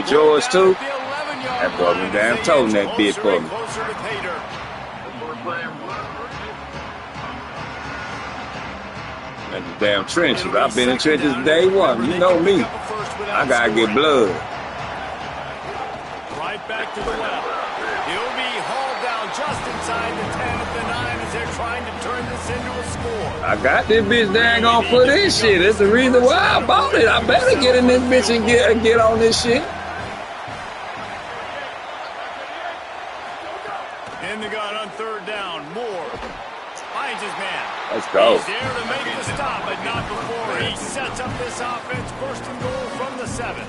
That's yours too? That boy been damn toting that bitch for me. That's the damn trenches. I've been in trenches day one. You know me. I gotta get blood. Right back to the well. He'll be hauled down just inside the 10 at the 9 as they're trying to turn this into a score. I got this bitch dang on for this shit. That's the reason why I bought it. I better get in this bitch and get on this shit. In the gun on third down. Moore finds his man. Let's go. He's there to make the stop, but not before he sets up this offense. First and goal from the 7.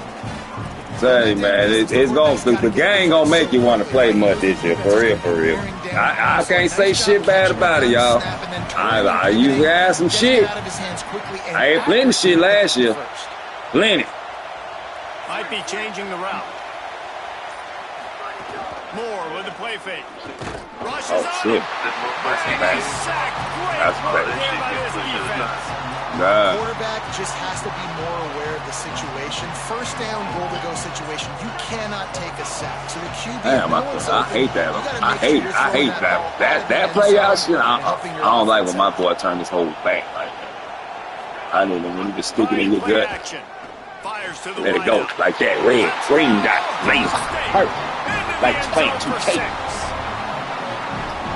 Say, man, it's the game gonna make you want to play much this year, for real, for real. I can't say shit bad about it, y'all. I usually have some shit. I had plenty of shit last year. Plenty. Might be changing the route. Moore with the play fake. Rushes Oh, shit. That's bad. That's bad. The quarterback just has to be more aware of the situation. First down, goal to go situation. You cannot take a sack. So the QB. Damn, I hate that. I hate that. That play out shit. I don't like when my boy turned his whole back like that. I need him when you just stick it in your gut. Let it go like that. Red, green dot, laser, hurt. Like it's playing 2K.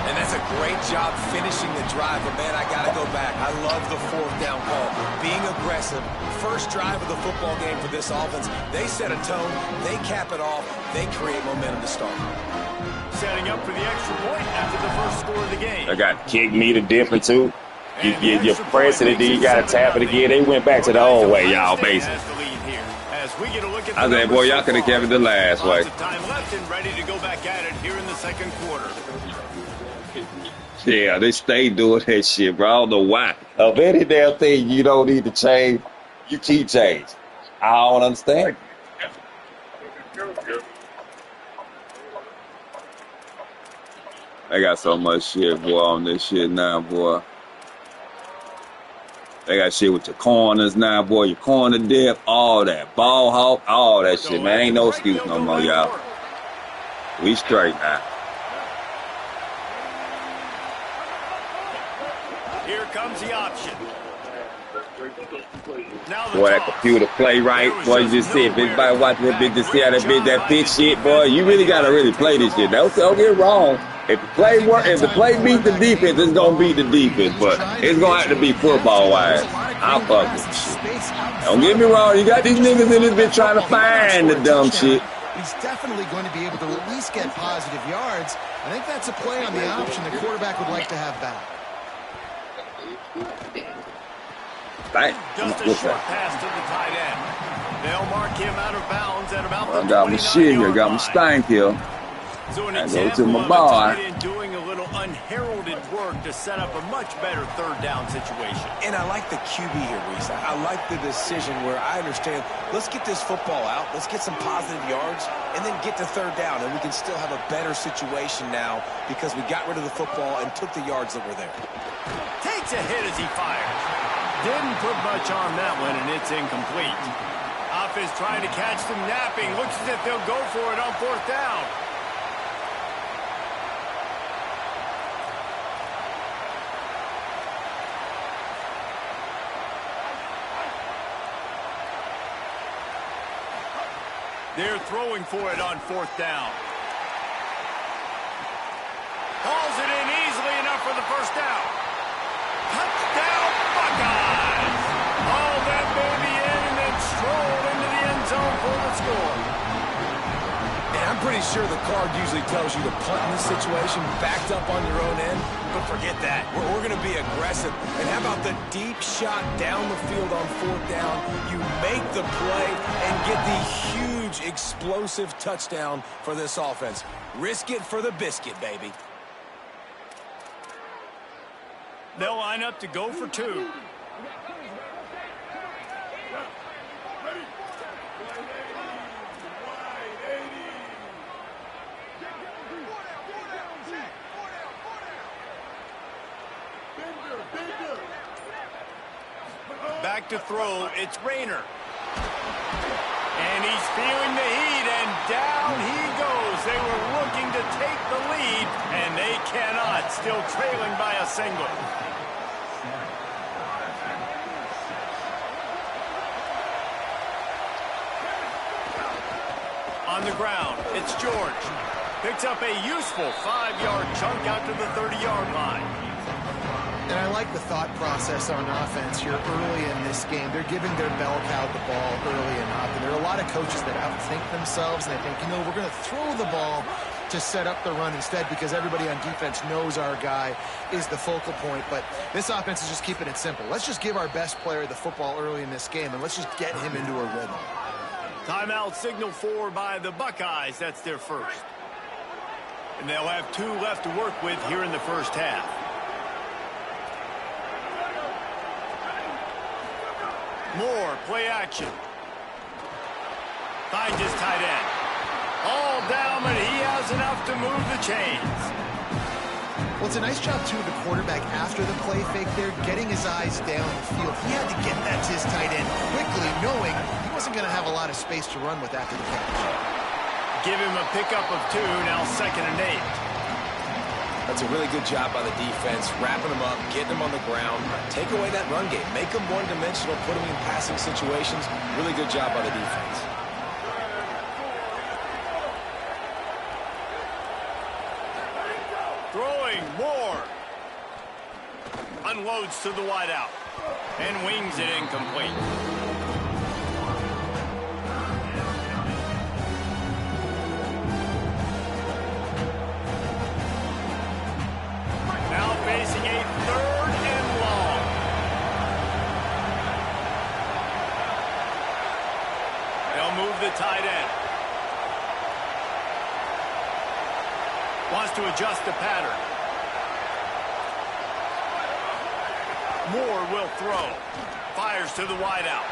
And that's a great job finishing the drive. But, man, I got to go back. I love the fourth down call. Being aggressive. First drive of the football game for this offense. They set a tone. They cap it off. They create momentum to start. Setting up for the extra point after the first score of the game. I got kick me the different, too. You press it, and then you got to tap it again. They went back to the old way, y'all, basically. I said, boy, y'all could have kept it the last way. Time left and ready to go back at it here in the second quarter. Yeah, they stay doing that shit, bro. I don't know why. Of any damn thing you don't need to change, you keep changing. I don't understand. They got so much shit, boy, on this shit now, boy. They got shit with your corners now, boy. Your corner dip, all that. Ball hawk, all that shit, man. Ain't no excuse no more, y'all. We straight now. Here comes the option. Boy, that computer play right. Boy, you just see if anybody watching that bitch, just see how that bitch, that pitch shit, boy. You really gotta really play this shit. Don't get wrong. If the play beat the defense, it's gonna beat the defense, but it's gonna have to be football wise. I'll fuck with shit. Don't get me wrong, you got these niggas in this bitch trying to find the dumb shit. He's definitely going to be able to at least get positive yards. I think that's a play on the option the quarterback would like to have back. Just a short pass to the tight end. They'll mark him out of bounds at about the 29-yard line. I got my shit here, got my stank here. So an I go to example my of bar. a tight end doing a little unheralded work to set up a much better third down situation. And I like the QB here, Reese. I like the decision where I understand, let's get this football out, let's get some positive yards, and then get to third down, and we can still have a better situation now because we got rid of the football and took the yards that were there. Takes a hit as he fires. Didn't put much on that one, and it's incomplete. Offense trying to catch them napping. Looks as if they'll go for it on fourth down. They're throwing for it on fourth down. Hauls it in easily enough for the first down. Touchdown, Buckeyes! Haul that baby in and then stroll into the end zone for the score. And I'm pretty sure the card usually tells you to punt in this situation, backed up on your own end, but forget that. We're going to be aggressive. And how about the deep shot down the field on fourth down? You make the play and get the huge explosive touchdown for this offense. Risk it for the biscuit, baby. They'll line up to go for two. Back to throw, it's Rayner. And he's feeling the heat to take the lead, and they cannot, still trailing by a single. On the ground, it's George. Picks up a useful 5-yard chunk out to the 30-yard line. And I like the thought process on offense here early in this game. They're giving their bell cow the ball early enough. And there are a lot of coaches that outthink themselves, and they think, you know, we're going to throw the ball to set up the run instead because everybody on defense knows our guy is the focal point. But this offense is just keeping it simple. Let's just give our best player the football early in this game, and let's just get him into a rhythm. Timeout signaled for by the Buckeyes. That's their first. And they'll have 2 left to work with here in the first half. Moore, play action. Finds his tight end. All down, but he has enough to move the chains. Well, it's a nice job, too, of the quarterback after the play fake there, getting his eyes down the field. He had to get that to his tight end quickly, knowing he wasn't going to have a lot of space to run with after the catch. Give him a pickup of 2, now 2nd and 8. That's a really good job by the defense, wrapping them up, getting them on the ground. Take away that run game. Make them one-dimensional, put them in passing situations. Really good job by the defense. Throwing, Moore. Unloads to the wideout. And wings it incomplete. Now facing a 3rd and long. They'll move the tight end. Wants to adjust the pattern. Moore will throw. Fires to the wideout.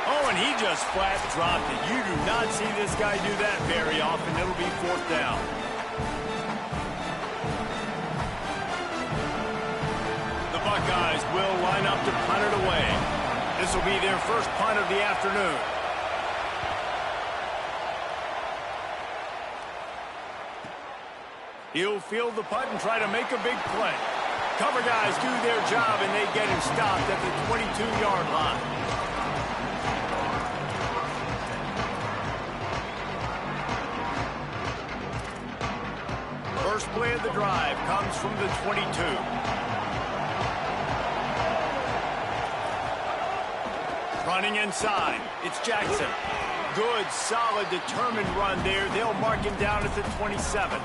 Oh, and he just flat dropped it. You do not see this guy do that very often. It'll be 4th down. The Buckeyes will line up to punt it away. This will be their first punt of the afternoon. He'll field the punt and try to make a big play. Cover guys do their job, and they get him stopped at the 22-yard line. First play of the drive comes from the 22. Running inside, it's Jackson. Good, solid, determined run there. They'll mark him down at the 27.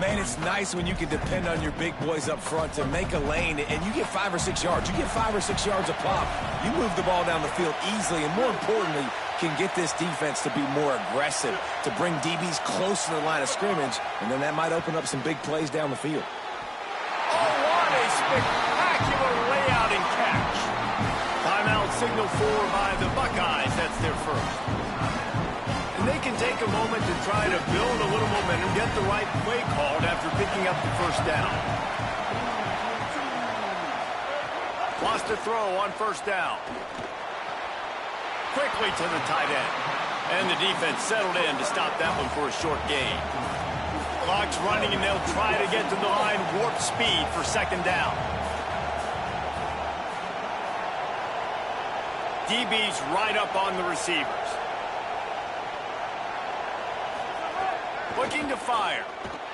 Man, it's nice when you can depend on your big boys up front to make a lane, and you get 5 or 6 yards. You get 5 or 6 yards a pop. You move the ball down the field easily, and more importantly, can get this defense to be more aggressive, to bring DBs close to the line of scrimmage, and then that might open up some big plays down the field. Oh, what a spectacular layout and catch. Timeout signal for by the Buckeyes. That's their first. And they can take a moment to try to build a little momentum, get the right play called after picking up the first down. Lost a throw on first down. Quickly to the tight end. And the defense settled in to stop that one for a short gain. Clock's running, and they'll try to get to the line warp speed for 2nd down. DB's right up on the receivers. Looking to fire.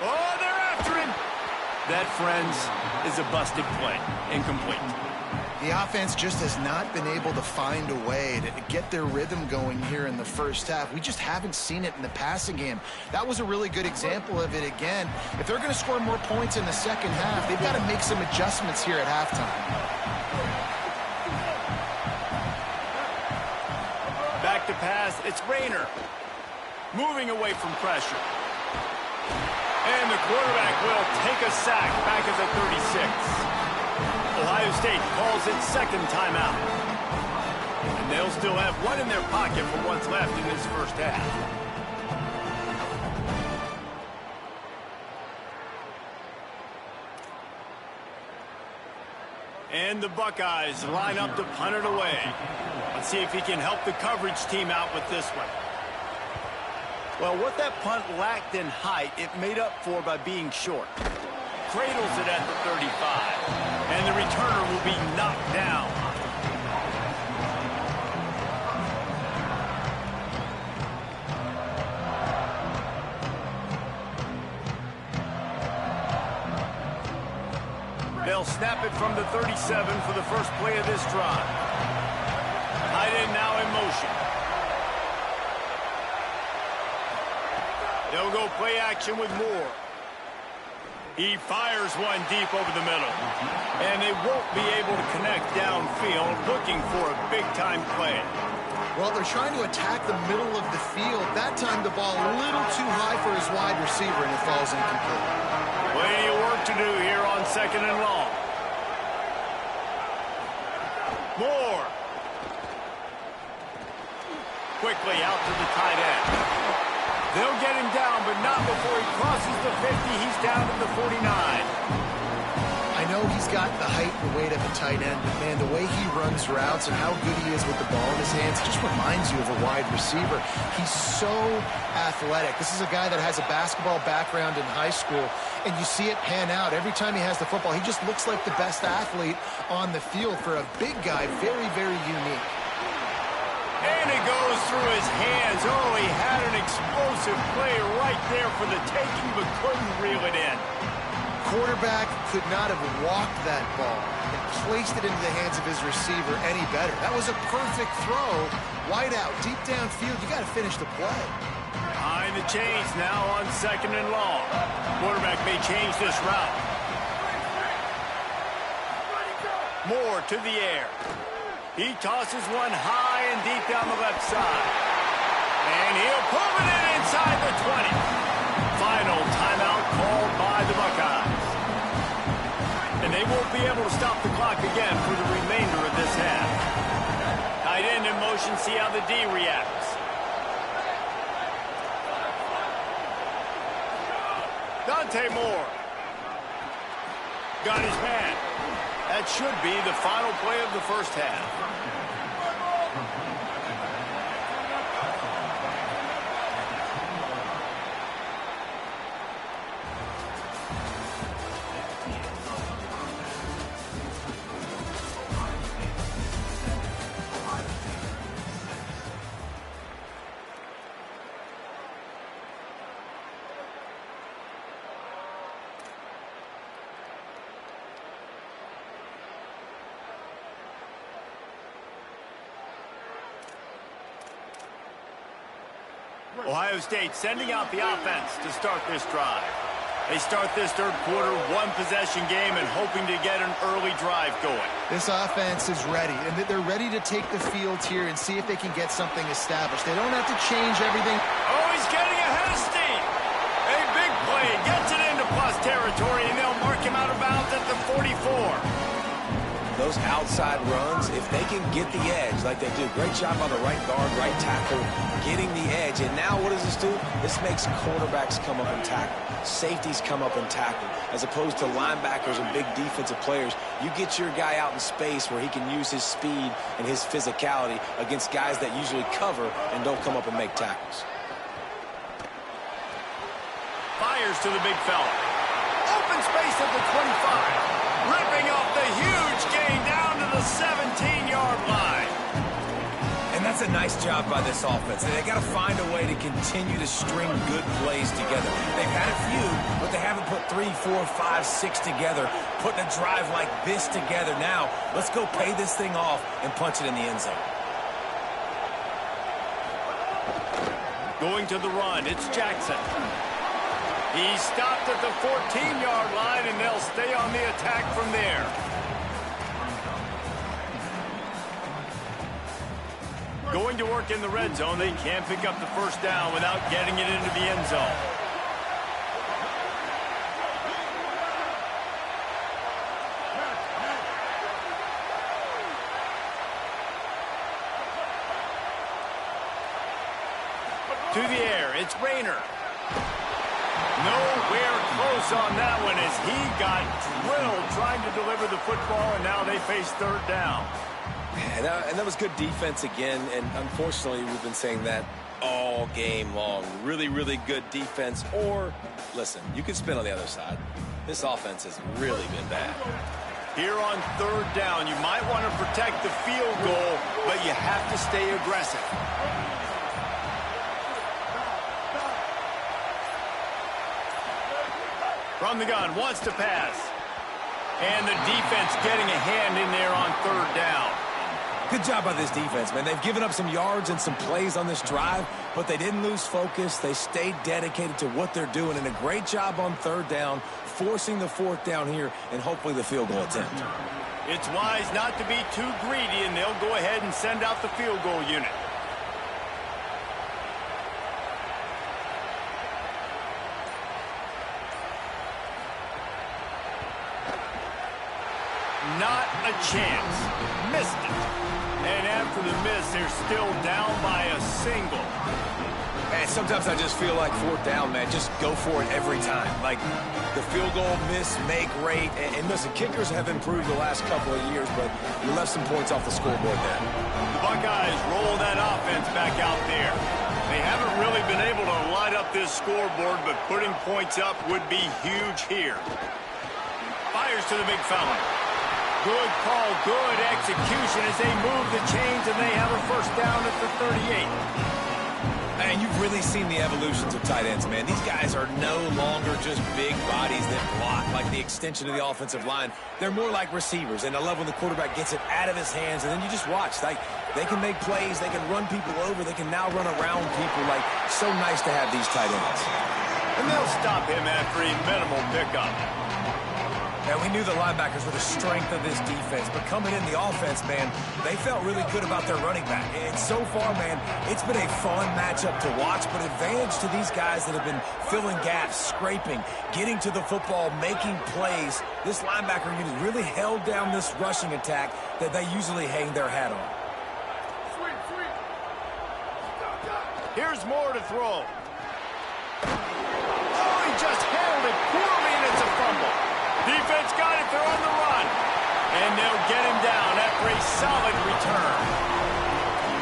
Oh, they're after him. That, friends, is a busted play. Incomplete. The offense just has not been able to find a way to get their rhythm going here in the first half. We just haven't seen it in the passing game. That was a really good example of it again. If they're going to score more points in the second half, they've got to make some adjustments here at halftime. Back to pass, it's Rayner. Moving away from pressure. And the quarterback will take a sack back at the 36. Ohio State calls its 2nd timeout. And they'll still have 1 in their pocket for what's left in this first half. And the Buckeyes line up to punt it away. Let's see if he can help the coverage team out with this one. Well, what that punt lacked in height, it made up for by being short. Cradles it at the 35, and the returner will be knocked down. They'll snap it from the 37 for the first play of this drive. Tight end now in motion. They'll go play action with Moore. He fires one deep over the middle. And they won't be able to connect downfield, looking for a big-time play. Well, they're trying to attack the middle of the field. That time the ball a little too high for his wide receiver, and it falls incomplete. Plenty of work to do here on 2nd and long. Moore. Quickly out to the tight end. They'll get him down, but not before he crosses the 50. He's down to the 49. I know he's got the height and weight of a tight end, but, man, the way he runs routes and how good he is with the ball in his hands just reminds you of a wide receiver. He's so athletic. This is a guy that has a basketball background in high school, and you see it pan out. Every time he has the football, he just looks like the best athlete on the field. For a big guy, very, very unique. And it goes through his hands. Oh, he had an explosive play right there for the taking, but couldn't reel it in. Quarterback could not have walked that ball and placed it into the hands of his receiver any better. That was a perfect throw. Wide out, deep downfield. You got to finish the play. Behind the chains now on 2nd and long. Quarterback may change this route. Moore to the air. He tosses one high and deep down the left side. And he'll pull it in inside the 20. Final timeout called by the Buckeyes. And they won't be able to stop the clock again for the remainder of this half. Tight end in motion, see how the D reacts. Dante Moore. Got his man. That should be the final play of the first half. Ohio State sending out the offense to start this drive. They start this third quarter one-possession game and hoping to get an early drive going. This offense is ready, and they're ready to take the field here and see if they can get something established. They don't have to change everything. Oh, he's getting ahead of steam. A big play gets it into plus territory, and they'll mark him out of bounds at the 44. Those outside runs, if they can get the edge like they do, great job on the right guard, right tackle, getting the edge. And now what does this do? This makes quarterbacks come up and tackle. Safeties come up and tackle. As opposed to linebackers and big defensive players, you get your guy out in space where he can use his speed and his physicality against guys that usually cover and don't come up and make tackles. Fires to the big fella. Open space at the 25. Ripping off the huge gain down to the 17-yard line. And that's a nice job by this offense. They got to find a way to continue to string good plays together. They've had a few, but they haven't put 3, 4, 5, 6 together, putting a drive like this together. Now, let's go pay this thing off and punch it in the end zone. Going to the run, it's Jackson. He stopped at the 14-yard line, and they'll stay on the attack from there. Going to work in the red zone, they can't pick up the first down without getting it into the end zone. To the air, it's Rayner. Nowhere close on that one as he got drilled trying to deliver the football, and now they face third down. And that was good defense again, and unfortunately we've been saying that all game long. Really, really good defense. Or, listen, you can spin on the other side. This offense has really been bad. Here on third down, you might want to protect the field goal, but you have to stay aggressive. From the gun, wants to pass. And the defense getting a hand in there on third down. Good job by this defense, man. They've given up some yards and some plays on this drive, but they didn't lose focus. They stayed dedicated to what they're doing, and a great job on third down, forcing the fourth down here, and hopefully the field goal attempt. It's wise not to be too greedy, and they'll go ahead and send out the field goal unit. Not a chance. Missed it. And after the miss, they're still down by a single. Man, sometimes I just feel like fourth down, man. Just go for it every time. Like the field goal miss, make rate. And listen, kickers have improved the last couple of years, but you left some points off the scoreboard there. The Buckeyes roll that offense back out there. They haven't really been able to light up this scoreboard, but putting points up would be huge here. Fires to the big fella. Good call, good execution as they move the chains, and they have a first down at the 38. And you've really seen the evolutions of tight ends, man. These guys are no longer just big bodies that block like the extension of the offensive line. They're more like receivers, and I love when the quarterback gets it out of his hands, and then you just watch. Like, they can make plays, they can run people over, they can now run around people. Like, so nice to have these tight ends. And they'll stop him after a minimal pickup. And we knew the linebackers were the strength of this defense, but coming in the offense, man, they felt really good about their running back. And so far, man, it's been a fun matchup to watch, but advantage to these guys that have been filling gaps, scraping, getting to the football, making plays. This linebacker unit really held down this rushing attack that they usually hang their hat on. Here's more to throw. Oh, he just handled it poorly, and it's a fumble. Defense got it, they're on the run. And they'll get him down after a solid return.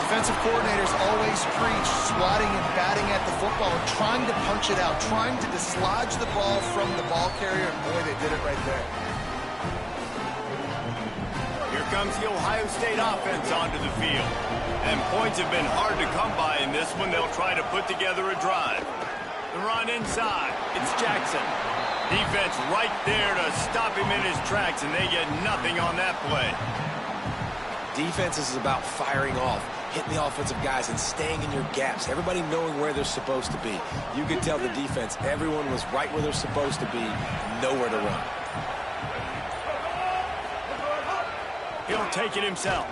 Defensive coordinators always preach swatting and batting at the football and trying to punch it out, trying to dislodge the ball from the ball carrier, and boy, they did it right there. Here comes the Ohio State offense onto the field. And points have been hard to come by in this one. They'll try to put together a drive. The run inside. It's Jackson. Defense right there to stop him in his tracks, and they get nothing on that play. Defense is about firing off, hitting the offensive guys, and staying in your gaps. Everybody knowing where they're supposed to be. You can tell the defense, everyone was right where they're supposed to be, nowhere to run. He'll take it himself.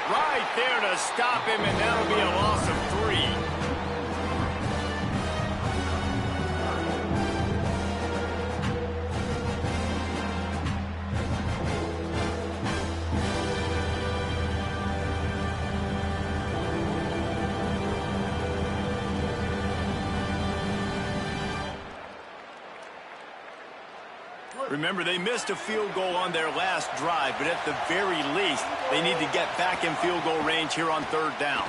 Right there to stop him, and that'll be a loss of 3. Remember, they missed a field goal on their last drive, but at the very least, they need to get back in field goal range here on third down.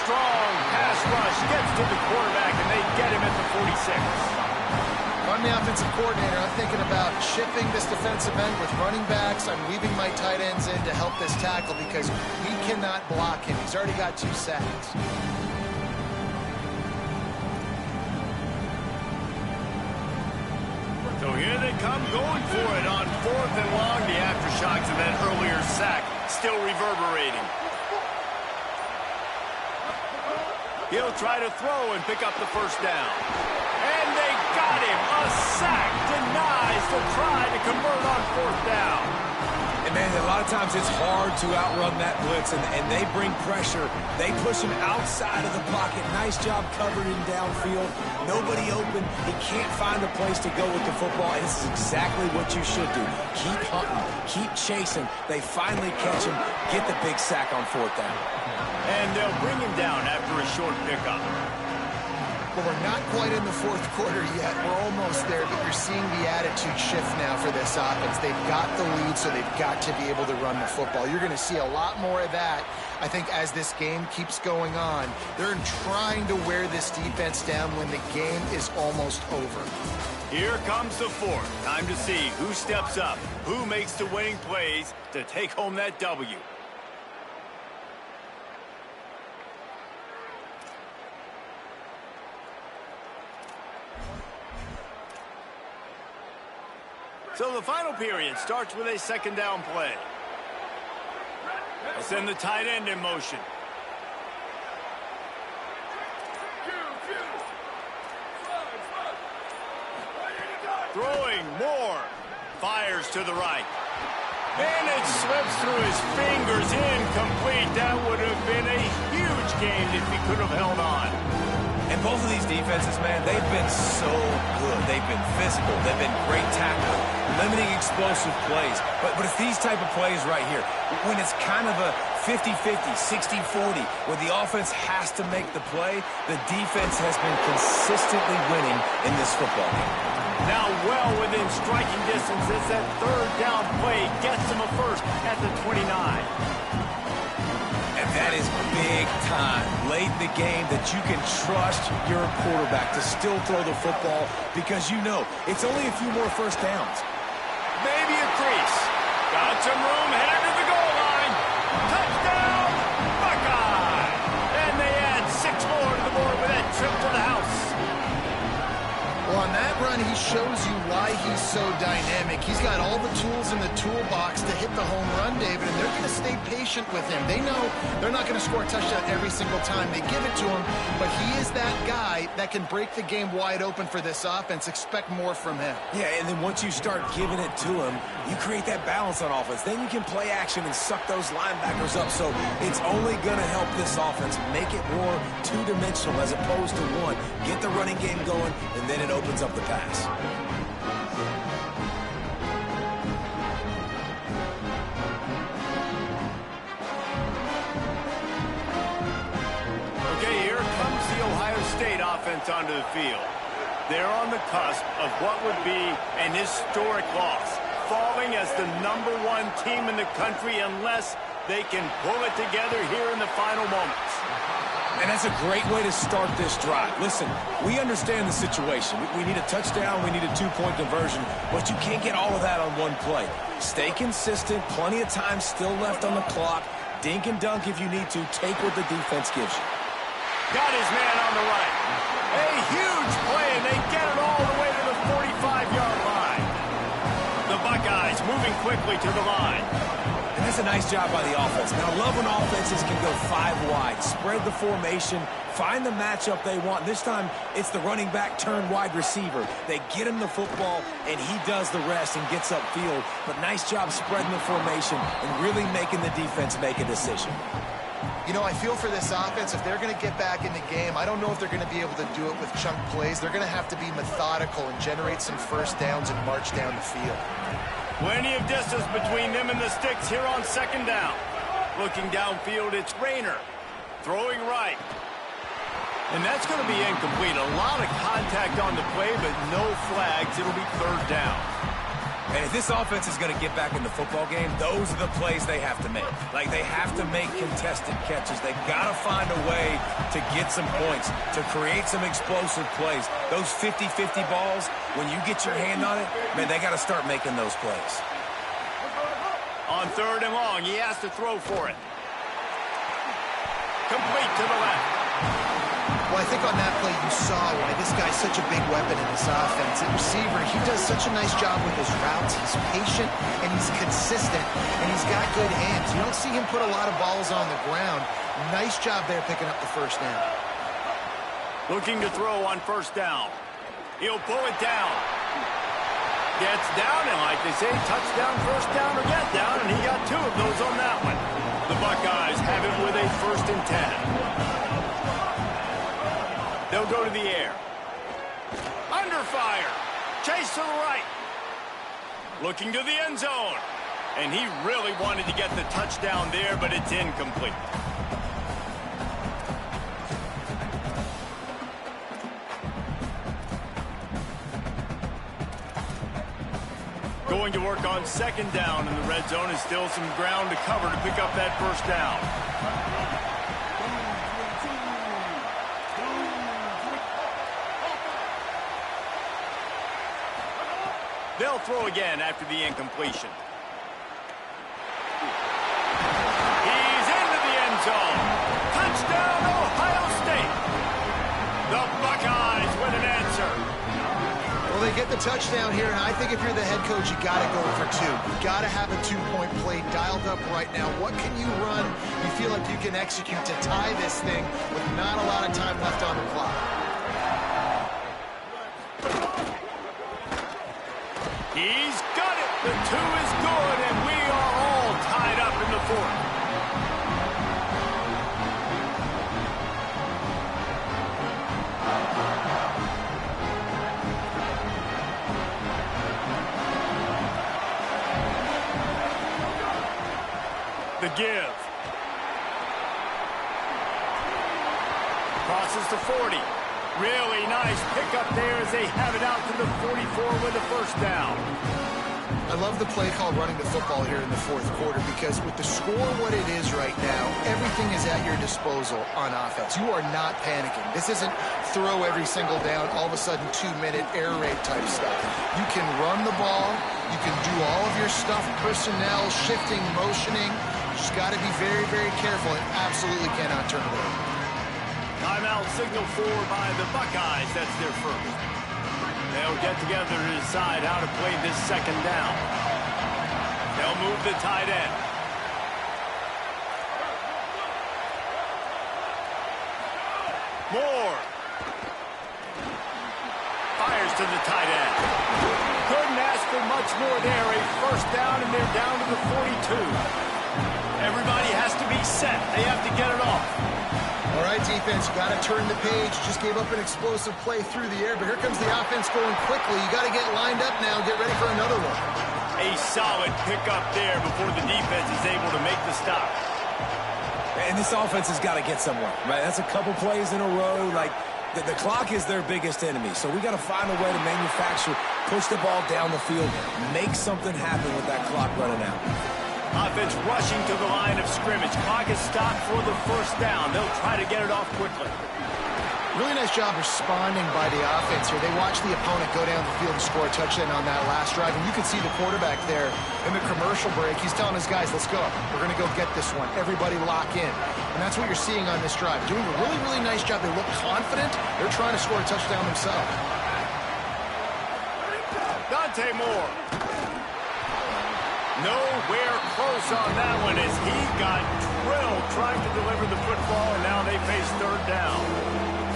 Strong pass rush gets to the quarterback, and they get him at the 46. If I'm the offensive coordinator, I'm thinking about chipping this defensive end with running backs. I'm weaving my tight ends in to help this tackle because we cannot block him. He's already got 2 sacks. So here they come going for it on 4th and long. The aftershocks of that earlier sack still reverberating. He'll try to throw and pick up the first down. And they got him. A sack denies the try to convert on 4th down. And, man, a lot of times it's hard to outrun that blitz, and they bring pressure. They push him outside of the pocket. Nice job covering him downfield. Nobody open. He can't find a place to go with the football, and this is exactly what you should do. Keep hunting. Keep chasing. They finally catch him. Get the big sack on 4th down. And they'll bring him down after a short pickup. Well, we're not quite in the 4th quarter yet. We're almost there, but you're seeing the attitude shift now for this offense. They've got the lead, so they've got to be able to run the football. You're going to see a lot more of that I think as this game keeps going on, they're trying to wear this defense down when the game is almost over. Here comes the fourth. Time to see who steps up, who makes the winning plays to take home that W. So the final period starts with a second down play. They'll send the tight end in motion. Throwing more. Fires to the right. And it slips through his fingers. Incomplete. That would have been a huge gain if he could have held on. And both of these defenses, man, they've been so good. They've been physical. They've been great tackling, limiting explosive plays. But it's these type of plays right here, when it's kind of a 50-50, 60-40, where the offense has to make the play, the defense has been consistently winning in this football game. Now well within striking distance as that third down play gets him a first at the 29. And that is big time late in the game that you can trust your quarterback to still throw the football because you know it's only a few more first downs. Maybe a crease. Got some room, headed to the goal line. Touchdown, Buckeye! And they add 6 more to the board with that trip to the house. Well, on that run, he shows you why he's so dynamic. He's got all the tools in the toolbox to hit the home run, David, and they're going to stay patient with him. They know they're not going to score a touchdown every single time they give it to him, but he is that guy that can break the game wide open for this offense. Expect more from him. Yeah, and then once you start giving it to him, you create that balance on offense. Then you can play action and suck those linebackers up. So it's only going to help this offense make it more two-dimensional as opposed to one. Get the running game going, and then it opens up the pass. Okay, here comes the Ohio State offense onto the field. They're on the cusp of what would be an historic loss, falling as the #1 team in the country unless they can pull it together here in the final moments. And that's a great way to start this drive. Listen, we understand the situation. We need a touchdown, we need a 2-point conversion, but you can't get all of that on one play. Stay consistent, plenty of time still left on the clock. Dink and dunk if you need to. Take what the defense gives you. Got his man on the right. A huge play, and they get it all the way to the 45-yard line. The Buckeyes moving quickly to the line. And that's a nice job by the offense. Now, I love when offenses can go 5 wide, spread the formation, find the matchup they want. This time, it's the running back turned wide receiver. They get him the football, and he does the rest and gets upfield. But nice job spreading the formation and really making the defense make a decision. You know, I feel for this offense, if they're going to get back in the game, I don't know if they're going to be able to do it with chunk plays. They're going to have to be methodical and generate some first downs and march down the field. Plenty of distance between them and the sticks here on second down. Looking downfield, it's Rayner. Throwing right. And that's going to be incomplete. A lot of contact on the play, but no flags. It'll be third down. And if this offense is going to get back in the football game, those are the plays they have to make. Like, they have to make contested catches. They've got to find a way to get some points, to create some explosive plays. Those 50-50 balls, when you get your hand on it, man, they got to start making those plays. On third and long, he has to throw for it. Complete to the left. Well, I think on that play you saw why this guy's such a big weapon in this offense. At receiver, he does such a nice job with his routes. He's patient, and he's consistent, and he's got good hands. You don't see him put a lot of balls on the ground. Nice job there picking up the first down. Looking to throw on first down. He'll pull it down. Gets down, and like they say, touchdown, first down, or get down, and he got 2 of those on that one. The Buckeyes have it with a 1st and 10. They'll go to the air. Under fire. Chase to the right. Looking to the end zone. And he really wanted to get the touchdown there, but it's incomplete. Going to work on second down, and the red zone is still some ground to cover to pick up that first down. They'll throw again after the incompletion. He's into the end zone. Touchdown, Ohio State. The Buckeyes with an answer. Well, they get the touchdown here, and I think if you're the head coach, you got to go for two. You got to have a two-point play dialed up right now. What can you run you feel like you can execute to tie this thing with not a lot of time left on the clock? He's got it. The two is good, and we are all tied up in the fourth. The give. Crosses to 40. Really nice pickup there as they have it out to the 44 with a first down. I love the play call running the football here in the fourth quarter because with the score what it is right now, everything is at your disposal on offense. You are not panicking. This isn't throw every single down, all of a sudden 2-minute air raid type stuff. You can run the ball. You can do all of your stuff, personnel, shifting, motioning. You just got to be very, very careful and absolutely cannot turn it over. Timeout signal for by the Buckeyes. That's their first. They'll get together to decide how to play this second down. They'll move the tight end. Moore. Fires to the tight end. Couldn't ask for much more there. A first down, and they're down to the 42. Everybody has to be set. They have to get it off. All right, defense, you got to turn the page. Just gave up an explosive play through the air, but here comes the offense going quickly. You got to get lined up now, get ready for another one. A solid pickup there before the defense is able to make the stop. And this offense has got to get somewhere, right? That's a couple plays in a row. Like, the clock is their biggest enemy, so we got to find a way to manufacture, push the ball down the field, make something happen with that clock running out. Offense rushing to the line of scrimmage. Clock is stopped for the first down. They'll try to get it off quickly. Really nice job responding by the offense here. They watched the opponent go down the field and score a touchdown on that last drive, and you can see the quarterback there in the commercial break. He's telling his guys, let's go. We're going to go get this one. Everybody lock in. And that's what you're seeing on this drive. Doing a really, really nice job. They look confident. They're trying to score a touchdown themselves. Dante Moore. Nowhere close on that one as he got drilled trying to deliver the football, and now they face third down.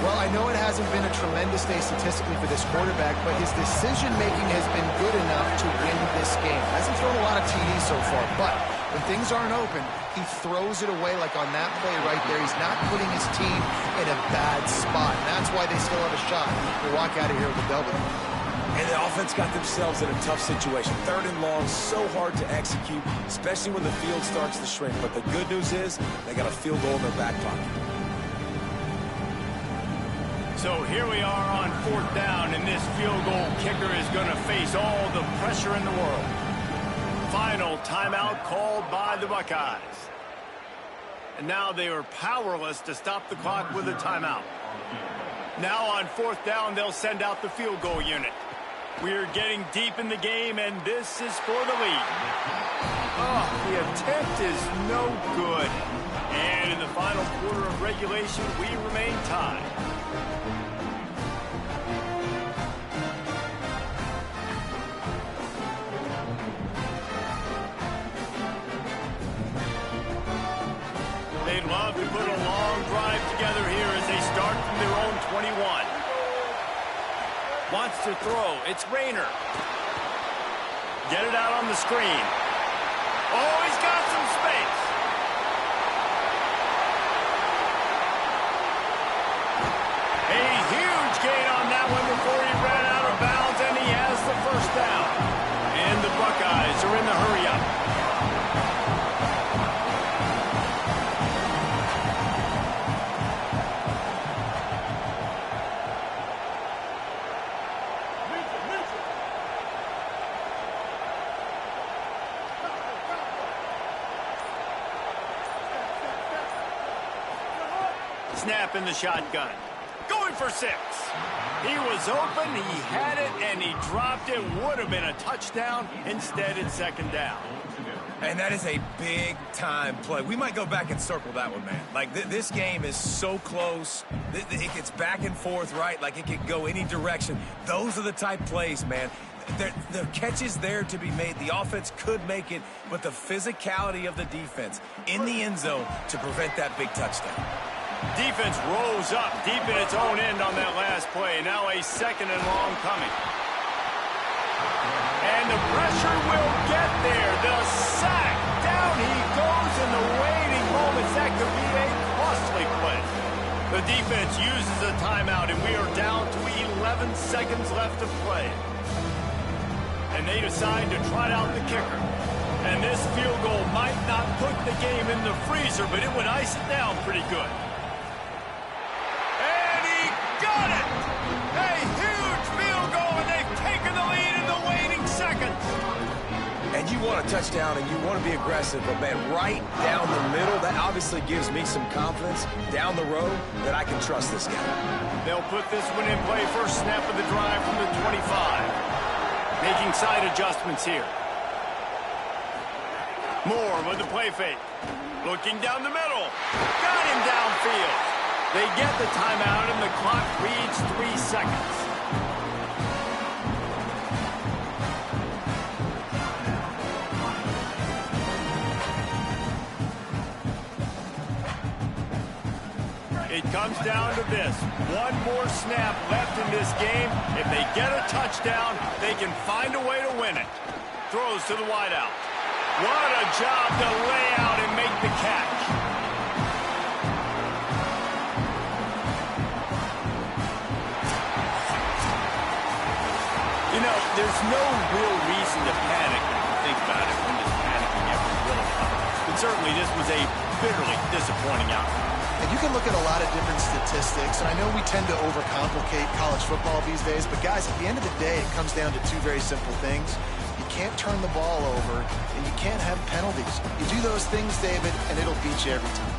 Well, I know it hasn't been a tremendous day statistically for this quarterback, but his decision-making has been good enough to win this game. Hasn't thrown a lot of TDs so far, but when things aren't open, he throws it away like on that play right there. He's not putting his team in a bad spot, and that's why they still have a shot to walk out of here with a W. And the offense got themselves in a tough situation. Third and long, so hard to execute, especially when the field starts to shrink. But the good news is they got a field goal in their back pocket. So here we are on fourth down, and this field goal kicker is going to face all the pressure in the world. Final timeout called by the Buckeyes. And now they are powerless to stop the clock with a timeout. Now on fourth down, they'll send out the field goal unit. We're getting deep in the game, and this is for the lead. Oh, the attempt is no good. And in the final quarter of regulation, we remain tied. They'd love to put a long drive together here as they start from their own 21. Wants to throw. It's Rayner. Get it out on the screen. Oh, he's got some space. A huge gain on that one before he ran out of bounds, and he has the first down. And the Buckeyes are in the hurry-up. Snap in the shotgun. Going for 6. He was open, he had it, and he dropped it. Would have been a touchdown. Instead, it's second down. And that is a big-time play. We might go back and circle that one, man. Like, this game is so close. It gets back and forth, right? Like, it could go any direction. Those are the type plays, man. The catch is there to be made. The offense could make it, but the physicality of the defense in the end zone to prevent that big touchdown. Defense rose up deep in its own end on that last play. Now a second and long coming. And the pressure will get there. The sack. Down he goes in the waiting moments. That could be a costly play. The defense uses a timeout, and we are down to 11 seconds left to play. And they decide to trot out the kicker. And this field goal might not put the game in the freezer, but it would ice it down pretty good. And he got it! A huge field goal, and they've taken the lead in the waning seconds. And you want a touchdown, and you want to be aggressive, but, man, right down the middle, that obviously gives me some confidence down the road that I can trust this guy. They'll put this one in play. First snap of the drive from the 25. Making side adjustments here. Moore with the play fake. Looking down the middle. Got him downfield. They get the timeout, and the clock reads 3 seconds. It comes down to this. One more snap left in this game. If they get a touchdown, they can find a way to win it. Throws to the wideout. What a job to lay out and make the catch. You know, there's no real reason to panic when you think about it, when this panicking ever really happens. But certainly this was a bitterly disappointing outcome. And you can look at a lot of different statistics, and I know we tend to overcomplicate college football these days, but guys, at the end of the day, it comes down to 2 very simple things. You can't turn the ball over, and you can't have penalties. You do those things, David, and it'll beat you every time.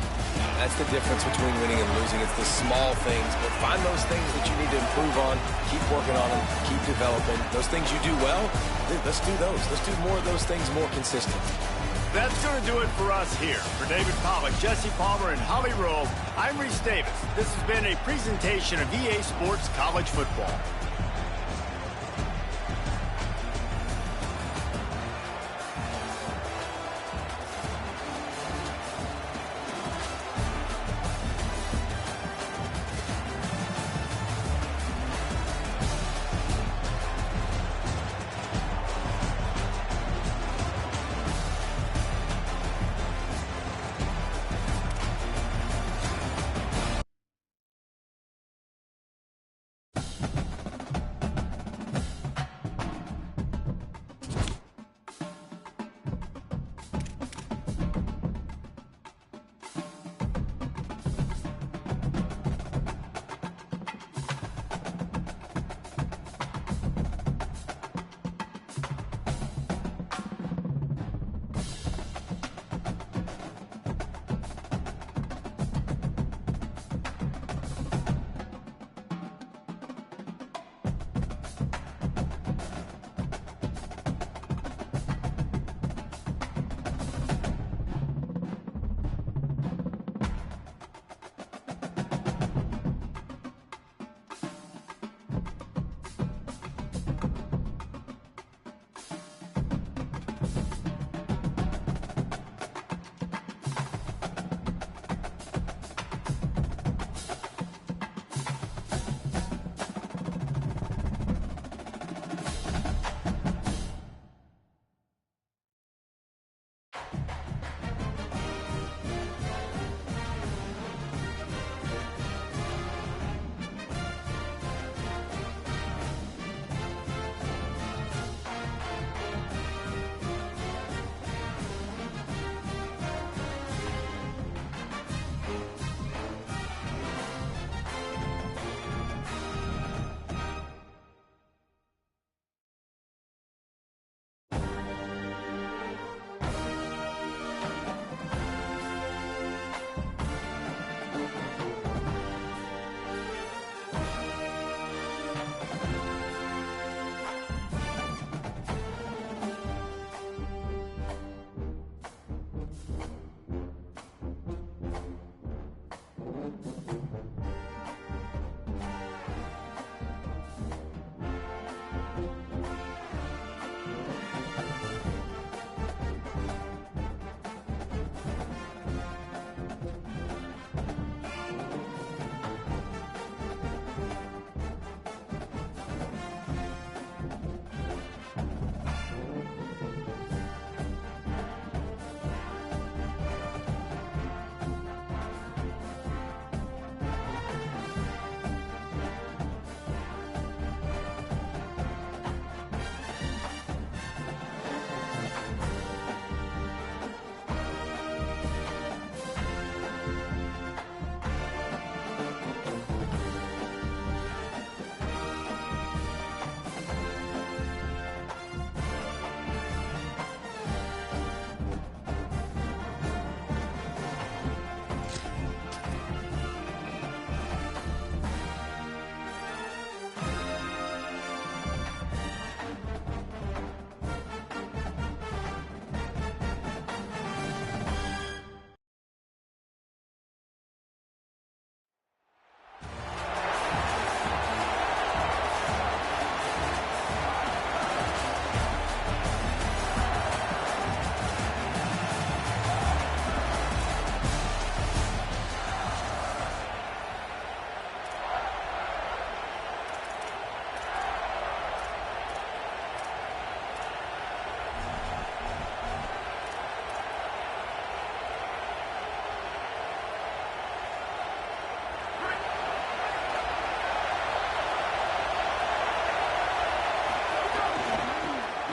That's the difference between winning and losing. It's the small things, but find those things that you need to improve on, keep working on them, keep developing. Those things you do well, let's do those. Let's do more of those things more consistent. That's going to do it for us here. For David Pollack, Jesse Palmer, and Holly Rowe, I'm Reese Davis. This has been a presentation of EA Sports College Football.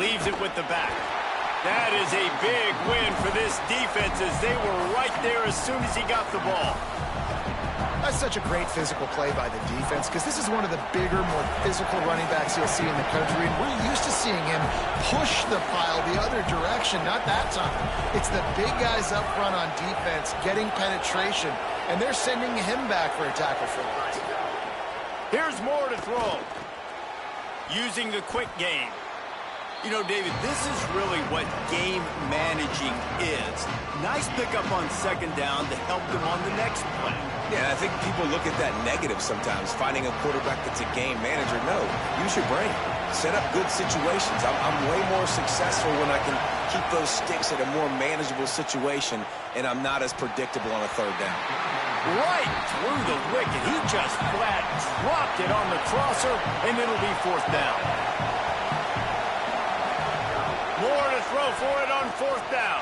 leaves it with the back. That is a big win for this defense as they were right there as soon as he got the ball. That's such a great physical play by the defense because this is one of the bigger, more physical running backs you'll see in the country, and we're used to seeing him push the pile the other direction. Not that time. It's the big guys up front on defense getting penetration, and they're sending him back for a tackle for loss. Here's more to throw. Using the quick game. You know, David, this is really what game managing is. Nice pickup on second down to help them on the next play. Yeah, I think people look at that negative sometimes, finding a quarterback that's a game manager. No, use your brain. Set up good situations. I'm way more successful when I can keep those sticks at a more manageable situation, and I'm not as predictable on a third down. Right through the wicket. He just flat dropped it on the crosser, and it'll be fourth down. More to throw for it on fourth down.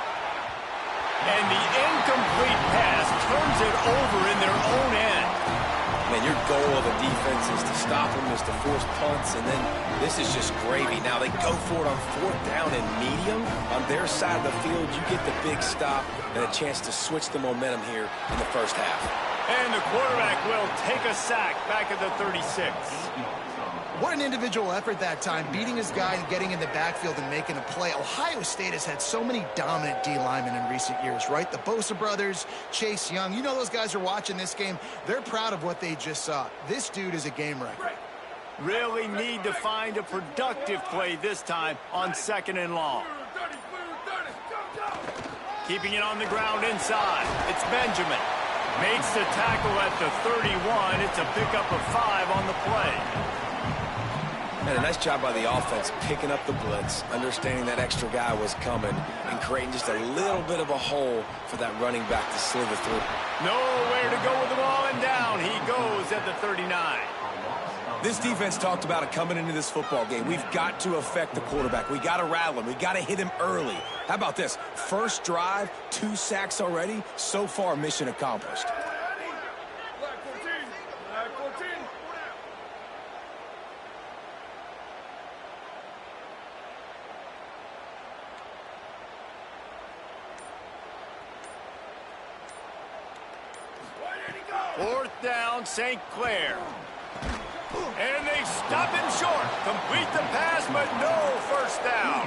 And the incomplete pass turns it over in their own end. Man, your goal of the defense is to stop them, is to force punts, and then this is just gravy. Now they go for it on fourth down and medium. On their side of the field, you get the big stop and a chance to switch the momentum here in the first half. And the quarterback will take a sack back at the 36. What an individual effort that time, beating his guy and getting in the backfield and making a play. Ohio State has had so many dominant D linemen in recent years, right? The Bosa brothers, Chase Young. You know those guys are watching this game. They're proud of what they just saw. This dude is a game wrecker. Really need to find a productive play this time on second and long. Keeping it on the ground inside. It's Benjamin. Makes the tackle at the 31. It's a pickup of 5 on the play. And a nice job by the offense picking up the blitz, understanding that extra guy was coming, and creating just a little bit of a hole for that running back to slither through. Nowhere to go with the ball, and down he goes at the 39. This defense talked about it coming into this football game. We've got to affect the quarterback. We got to rattle him. We got to hit him early. How about this? First drive, 2 sacks already. So far, mission accomplished. Fourth down, St. Clair. And they stop him short. Complete the pass, but no first down.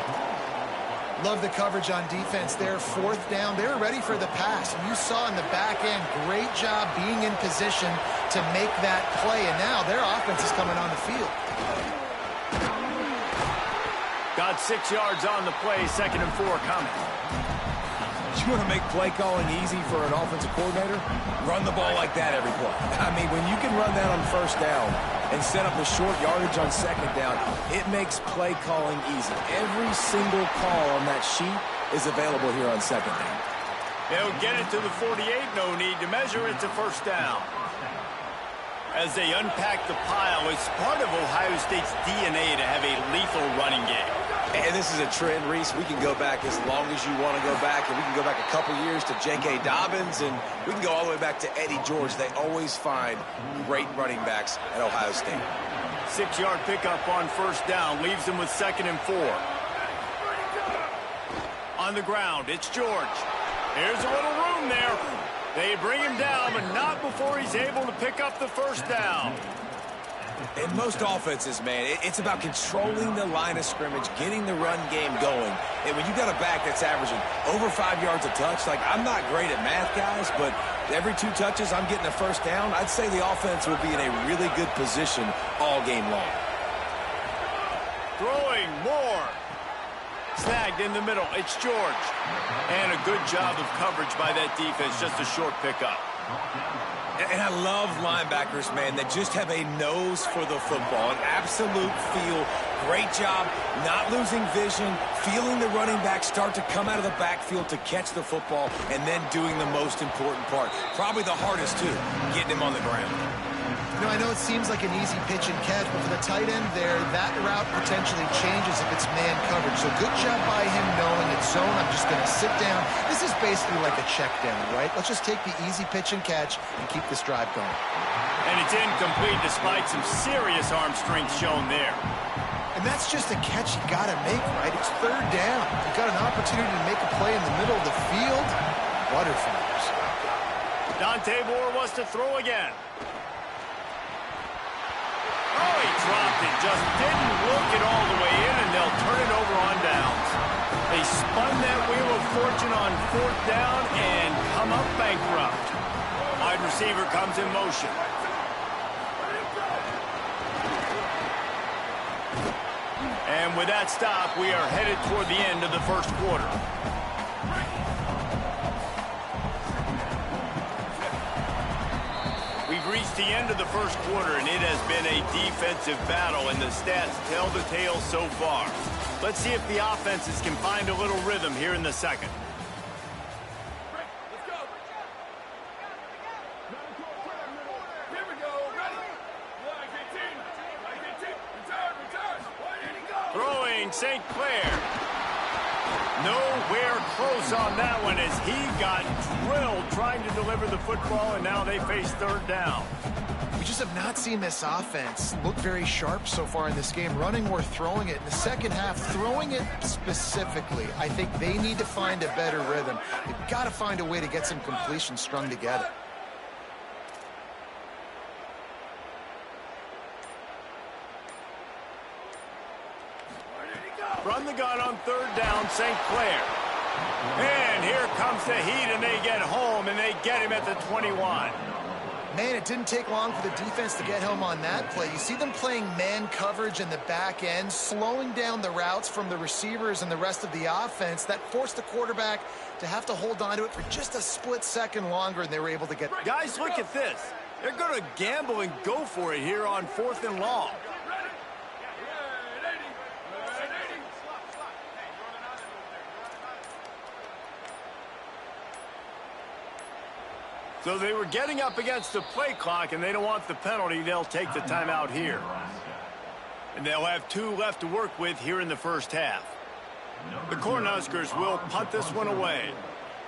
Love the coverage on defense there. Fourth down, they're ready for the pass. And you saw in the back end, great job being in position to make that play. And now their offense is coming on the field. Got 6 yards on the play, 2nd and 4 coming. You want to make play calling easy for an offensive coordinator? Run the ball like that every play. I mean, when you can run that on first down and set up a short yardage on second down, it makes play calling easy. Every single call on that sheet is available here on second down. They'll get it to the 48. No need to measure. It's a first down. As they unpack the pile, it's part of Ohio State's DNA to have a lethal running game. And this is a trend, Reese. We can go back as long as you want to go back, and we can go back a couple years to J.K. Dobbins, and we can go all the way back to Eddie George. They always find great running backs at Ohio State. 6-yard pickup on first down leaves them with 2nd and 4. On the ground, it's George. Here's a little room there. They bring him down, but not before he's able to pick up the first down. In most offenses, man, it's about controlling the line of scrimmage, getting the run game going. And when you got a back that's averaging over 5 yards a touch, like, I'm not great at math, guys, but every 2 touches I'm getting a first down, I'd say the offense will be in a really good position all game long. Throwing more. Snagged in the middle. It's George. And a good job of coverage by that defense. Just a short pickup. And I love linebackers, man, that just have a nose for the football, an absolute feel. Great job not losing vision, feeling the running back start to come out of the backfield to catch the football, and then doing the most important part. Probably the hardest, too, getting him on the ground. You know, I know it seems like an easy pitch and catch, but for the tight end there, that route potentially changes if it's man coverage. So good job by him knowing it's zone. I'm just going to sit down. This is basically like a check down, right? Let's just take the easy pitch and catch and keep this drive going. And it's incomplete despite some serious arm strength shown there. And And that's just a catch you got to make, right? It's third down. You've got an opportunity to make a play in the middle of the field. Butterflies. Dante Moore wants to throw again. Oh, he dropped it. Just didn't look it all the way in, and they'll turn it over on downs. They spun that wheel of fortune on fourth down and come up bankrupt. Wide receiver comes in motion. And with that stop, we are headed toward the end of the first quarter. We've reached the end of the first quarter, and it has been a defensive battle, and the stats tell the tale so far. Let's see if the offenses can find a little rhythm here in the second. Throwing St. Clair. Nowhere close on that one as he got drilled trying to deliver the football, and now they face third down. We just have not seen this offense look very sharp so far in this game, running or throwing it. In the second half, throwing it specifically, I think they need to find a better rhythm. They've got to find a way to get some completions strung together. Run the gun on third down, St. Clair. And here comes the heat, and they get home, and they get him at the 21. Man, it didn't take long for the defense to get home on that play. You see them playing man coverage in the back end, slowing down the routes from the receivers and the rest of the offense. That forced the quarterback to have to hold on to it for just a split second longer, and they were able to get... Guys, look at this. They're going to gamble and go for it here on 4th and long. So they were getting up against the play clock, and they don't want the penalty. They'll take the timeout here. And they'll have 2 left to work with here in the first half. The Cornhuskers will punt this one away.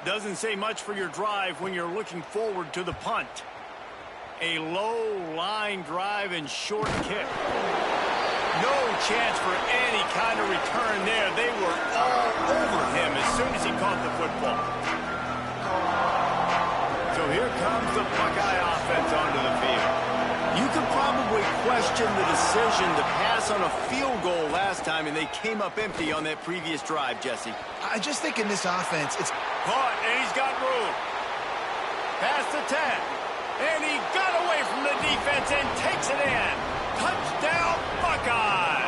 Doesn't say much for your drive when you're looking forward to the punt. A low line drive and short kick. No chance for any kind of return there. They were all over him as soon as he caught the football. So here comes the Buckeye offense onto the field. You could probably question the decision to pass on a field goal last time, and they came up empty on that previous drive, Jesse. I just think in this offense, it's... Caught, and he's got room. Past the 10. And he got away from the defense and takes it in. Touchdown, Buckeyes!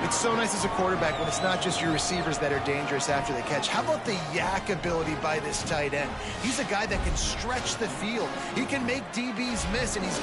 It's so nice as a quarterback when it's not just your receivers that are dangerous after the catch. How about the yak ability by this tight end? He's a guy that can stretch the field. He can make DBs miss, and he's